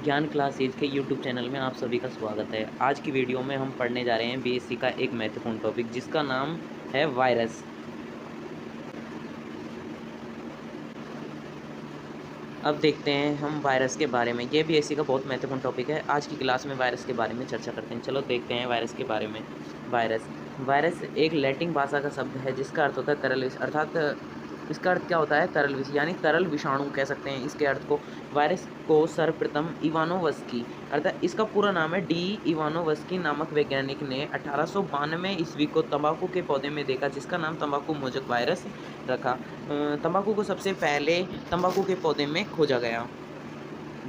ज्ञान क्लासेज के YouTube channel में आप सभी का स्वागत है। आज की वीडियो में हम पढ़ने जा रहे हैं बीएससी का एक महत्वपूर्ण टॉपिक जिसका नाम है वायरस। अब देखते हैं हम वायरस के बारे में। ये बीएससी का बहुत महत्वपूर्ण टॉपिक है। आज की क्लास में वायरस के बारे में चर्चा करते हैं। चलो देखते हैं वायरस के बारे में। वायरस वायरस एक लैटिन भाषा का शब्द है जिसका अर्थ होता है तरल विष, अर्थात इसका अर्थ क्या होता है? तरल विष, यानी तरल विषाणु कह सकते हैं इसके अर्थ को। वायरस को सर्वप्रथम इवानोवस्की, अर्थात इसका पूरा नाम है डी इवानोवस्की नामक वैज्ञानिक ने 1892 ईस्वी को तंबाकू के पौधे में देखा, जिसका नाम तंबाकू मोजक वायरस रखा। तंबाकू को सबसे पहले तंबाकू के पौधे में खोजा गया।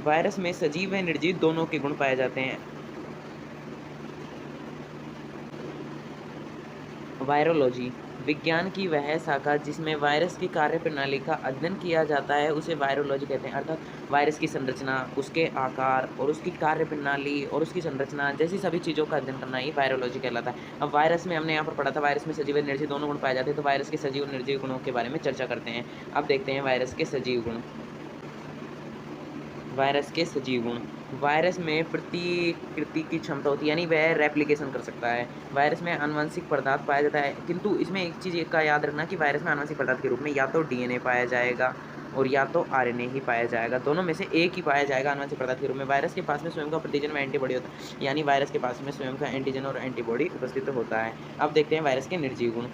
वायरस में सजीव व निर्जीव दोनों के गुण पाए जाते हैं। वायरोलॉजी विज्ञान की वह शाखा जिसमें वायरस की कार्यप्रणाली का अध्ययन किया जाता है उसे वायरोलॉजी कहते हैं, अर्थात वायरस की संरचना, उसके आकार और उसकी कार्यप्रणाली और उसकी संरचना जैसी सभी चीज़ों का अध्ययन करना ही वायरोलॉजी कहलाता है। अब वायरस में हमने यहाँ पर पढ़ा था वायरस में सजीव व निर्जीव दोनों गुण पाए जाते हैं, तो वायरस के सजीव और निर्जीव गुणों के बारे में चर्चा करते हैं। अब देखते हैं वायरस के सजीव गुण। वायरस के सजीव गुण। वायरस में प्रतिकृति की क्षमता होती है, यानी वह रेप्लिकेशन कर सकता है। वायरस में आनुवंशिक पदार्थ पाया जाता है, किंतु इसमें एक चीज़ का याद रखना कि वायरस में आनुवंशिक पदार्थ के रूप में या तो डीएनए पाया जाएगा और या तो आरएनए ही पाया जाएगा। दोनों में से एक ही पाया जाएगा आनुवंशिक पदार्थ के रूप में। वायरस के पास में स्वयं का प्रतिजन व एंटीबॉडी होता है, यानी वायरस के पास में स्वयं का एंटीजन और एंटीबॉडी उपस्थित होता है। अब देखते हैं वायरस के निर्जीव गुण।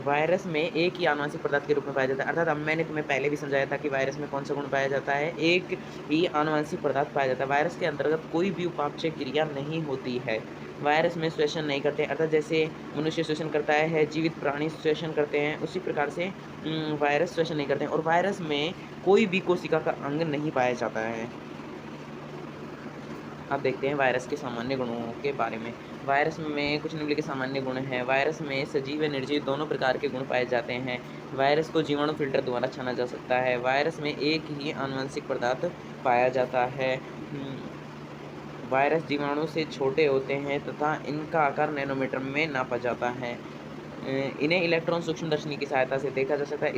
वायरस में एक ही आनुवंशिक पदार्थ के रूप में पाया जाता है, अर्थात अब मैंने तुम्हें पहले भी समझाया था कि वायरस में कौन सा गुण पाया जाता है, एक ही आनुवंशिक पदार्थ पाया जाता है। वायरस के अंतर्गत कोई भी उपापचय क्रिया नहीं होती है। वायरस में श्वसन नहीं करते, अर्थात जैसे मनुष्य श्वसन करता है, जीवित प्राणी श्वसन करते हैं, उसी प्रकार से वायरस श्वसन नहीं करते हैं। और वायरस में कोई भी कोशिका का अंग नहीं पाया जाता है। अब देखते हैं वायरस के सामान्य गुणों के बारे में। वायरस में कुछ निम्नलिखित सामान्य गुण हैं। वायरस में सजीव व निर्जीव दोनों प्रकार के गुण पाए जाते हैं। वायरस को जीवाणु फिल्टर द्वारा छाना जा सकता है। वायरस में एक ही आनुवंशिक पदार्थ पाया जाता है। वायरस जीवाणु से छोटे होते हैं तथा इनका आकार नैनोमीटर में नापा जाता है। इन्हें इलेक्ट्रॉन सूक्ष्मदर्शनी की सहायता से देखा जा सकता है।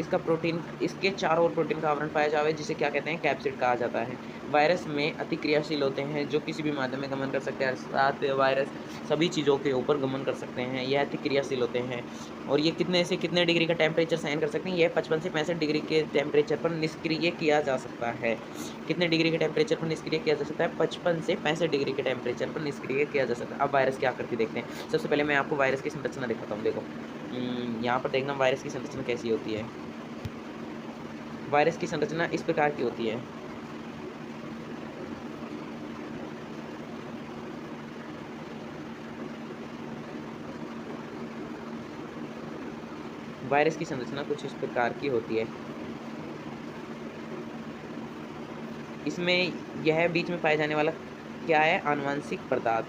इसके चारों ओर प्रोटीन का आवरण पाया जावे जिसे क्या कहते हैं? कैप्सिड कहा जाता है। वायरस में अतिक्रियाशील होते हैं जो किसी भी माध्यम में गमन कर सकते हैं, अर्थात वायरस सभी चीज़ों के ऊपर गमन कर सकते हैं। यह अतिक्रियाशील होते हैं और ये कितने से कितने डिग्री का टेम्परेचर सहन कर सकते हैं? यह 55 से 65 डिग्री के टेम्परेचर पर निष्क्रिय किया जा सकता है। कितने डिग्री के टेम्परेचर पर निष्क्रिय किया जा सकता है? 55 से 65 डिग्री के टेम्परेचर पर निष्क्रिय किया जा सकता है। अब वायरस की आकृति देखते हैं। सबसे पहले मैं आपको वायरस की संरचना दिखाता हूँ। देखो, यहाँ पर देखना वायरस की संरचना कैसी होती है। वायरस की संरचना इस प्रकार की होती है। वायरस की संरचना कुछ इस प्रकार की होती है। इसमें यह बीच में पाए जाने वाला क्या है? आनुवंशिक पदार्थ।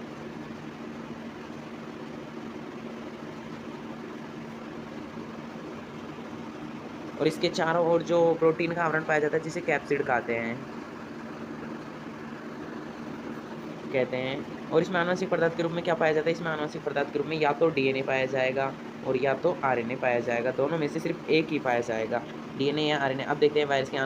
और इसके चारों ओर जो प्रोटीन का आवरण पाया जाता है जिसे कैप्सिड कहते हैं। और इसमें आनुवंशिक पदार्थ के रूप में क्या पाया जाता है? इसमें आनुवंशिक पदार्थ के रूप में या तो डीएनए पाया जाएगा और या तो आरएनए पाया जाएगा। दोनों में से सिर्फ एक ही पाया जाएगा, डीएनए या आरएनए। अब देखते हैं वायरस के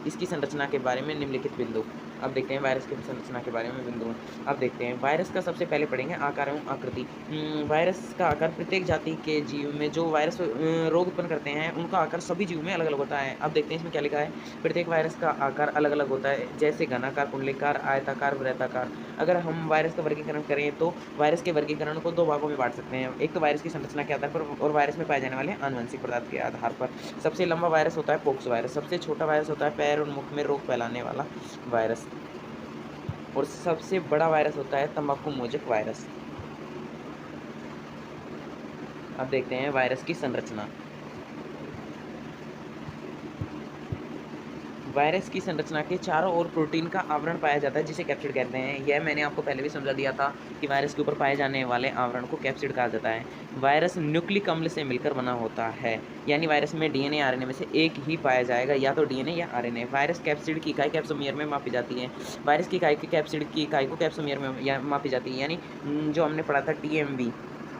इसकी संरचना के बारे में निम्नलिखित बिंदु। अब देखते हैं वायरस की संरचना के बारे में बिंदु। अब देखते हैं वायरस का सबसे पहले पढ़ेंगे आकार एवं आकृति। वायरस का आकार प्रत्येक जाति के जीव में जो वायरस रोग उत्पन्न करते हैं उनका आकार सभी जीव में अलग अलग होता है। अब देखते हैं इसमें क्या लिखा है। प्रत्येक वायरस का आकार अलग अलग होता है, जैसे घनाकार, कुंडलीकार, आयताकार, वृत्ताकार। अगर हम वायरस का वर्गीकरण करें तो वायरस के वर्गीकरण को दो भागों में बांट सकते हैं। एक तो वायरस की संरचना के आधार पर और वायरस में पाए जाने वाले आनुवंशिक पदार्थ के आधार पर। सबसे लंबा वायरस होता है पोक्स वायरस। सबसे छोटा वायरस होता है पैर और मुख में रोग फैलाने वाला वायरस। और सबसे बड़ा वायरस होता है तंबाकू मोजक वायरस। अब देखते हैं वायरस की संरचना। वायरस की संरचना के चारों ओर प्रोटीन का आवरण पाया जाता है जिसे कैप्सिड कहते हैं। यह मैंने आपको पहले भी समझा दिया था कि वायरस के ऊपर पाए जाने वाले आवरण को कैप्सिड कहा जाता है। वायरस न्यूक्लिक अम्ल से मिलकर बना होता है, यानी वायरस में डीएनए आरएनए में से एक ही पाया जाएगा, या तो डीएनए या आरएनए। वायरस कैप्सिड की इकाई कैप्सोमियर में मापी जाती है। वायरस की इकाई की कैप्सिड की इकाई को कैप्सोमियर में मापी जाती है, यानी जो हमने पढ़ा था टीएमवी,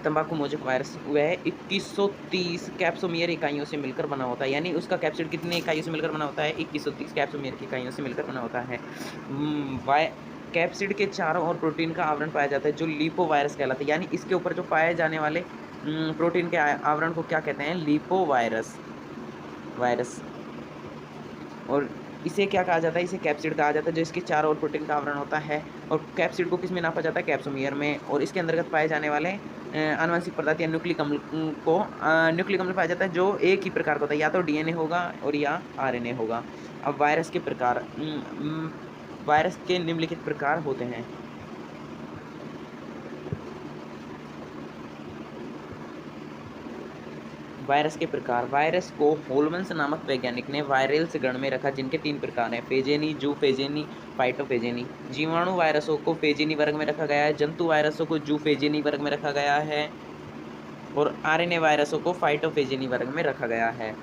तंबाकू मोजक वायरस वह 2130 कैप्सोमियर इकाइयों से मिलकर बना होता है, यानी उसका कैप्सिड कितनी इकाइयों से मिलकर बना होता है? 2130 कैप्सोमियर की इकाइयों से मिलकर बना होता है। वाय कैप्सिड के चारों ओर प्रोटीन का आवरण पाया जाता है जो लिपो वायरस कहलाता है, यानी इसके ऊपर जो पाए जाने वाले प्रोटीन के आवरण को क्या कहते हैं? Lipo virus virus. और इसे क्या कहा जाता है? इसे कैप्सिड कहा जाता है, जो इसके चारों ओर प्रोटीन का आवरण होता है। और कैप्सिड को किस में नापा जाता है? कैप्सोमियर में। और इसके अंतर्गत पाए जाने वाले आनुवंशिक पदार्थ या न्यूक्लिक अम्ल को न्यूक्लिक अम्ल पाया जाता है जो एक ही प्रकार का होता है, या तो डीएनए होगा और या आरएनए होगा। अब वायरस के प्रकार, वायरस के निम्नलिखित प्रकार होते हैं। वायरस के प्रकार, वायरस को होलमन्स नामक वैज्ञानिक ने वायरेल्स गण में रखा, जिनके 3 प्रकार हैं: फेजेनी, जूफेजेनी, फाइटोफेजेनी। जीवाणु वायरसों को फेजेनी वर्ग में रखा गया है, जंतु वायरसों को जूफेजेनी वर्ग में रखा गया है और आरएनए वायरसों को फाइटोफेजेनी वर्ग में रखा गया है।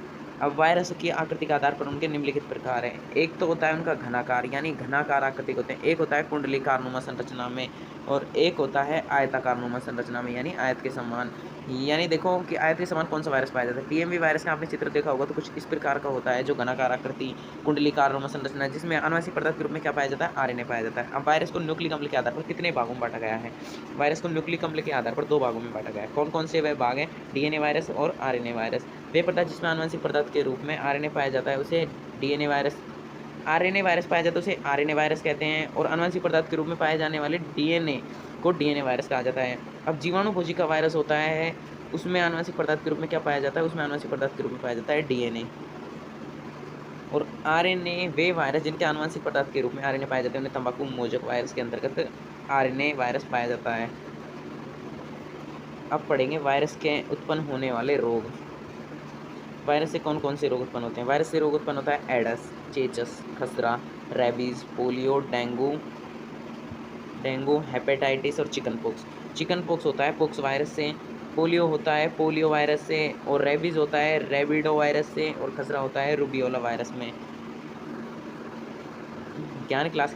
अब वायरस की आकृति के आधार पर उनके निम्नलिखित प्रकार हैं। एक तो होता है उनका घनाकार, यानी घनाकार आकृति होते हैं। एक होता है कुंडलीकारनुमा संरचना में और एक होता है आयताकारनुमा संरचना में, यानी आयत के समान। यानी देखो कि आयत के समान कौन सा वायरस पाया जाता है? टीएमवी वायरस का आपने चित्र देखा होगा तो कुछ इस प्रकार का होता है, जो घनाकार आकृति कुंडलीकारनुमा संरचना, जिसमें आनुवंशिक पदार्थ के रूप में क्या पाया जाता है? आरएनए पाया जाता है। अब वायरस को न्यूक्लिक अम्ल के आधार पर कितने भागों में बांटा गया है? वायरस को न्यूक्लिक अम्ल के आधार पर 2 भागों में बांटा गया है। कौन कौन से वह भाग हैं? डीएनए वायरस और आरएनए वायरस। वे पदार्थ जिसमें आनुवंशिक पदार्थ के रूप में आरएनए पाया जाता है उसे डीएनए वायरस, आरएनए वायरस पाया जाता है उसे आरएनए वायरस कहते हैं, और आनुवंशिक पदार्थ के रूप में पाए जाने वाले डीएनए को डीएनए वायरस कहा जाता है। अब जीवाणु भोजी का वायरस होता है, उसमें आनुवंशिक पदार्थ के रूप में क्या पाया जाता है? उसमें आनुवंशिक पदार्थ के रूप में पाया जाता है डीएनए। और आरएनए वे वायरस जिनके आनुवंशिक पदार्थ के रूप में आरएनए पाए जाते हैं, उन्हें तंबाकू मोजक वायरस के अंतर्गत आरएनए वायरस पाया जाता है। अब पढ़ेंगे वायरस के उत्पन्न होने वाले रोग। वायरस से कौन कौन से रोग उत्पन्न होते हैं? वायरस से रोग उत्पन्न होता है एडस, चेचस, खसरा, रेबीज, पोलियो, डेंगू, हेपेटाइटिस और चिकन पॉक्स। चिकन पॉक्स होता है पॉक्स वायरस से, पोलियो होता है पोलियो वायरस से, और रेबीज होता है रेबिडो वायरस से, और खसरा होता है रूबियोला वायरस में। ज्ञान क्लास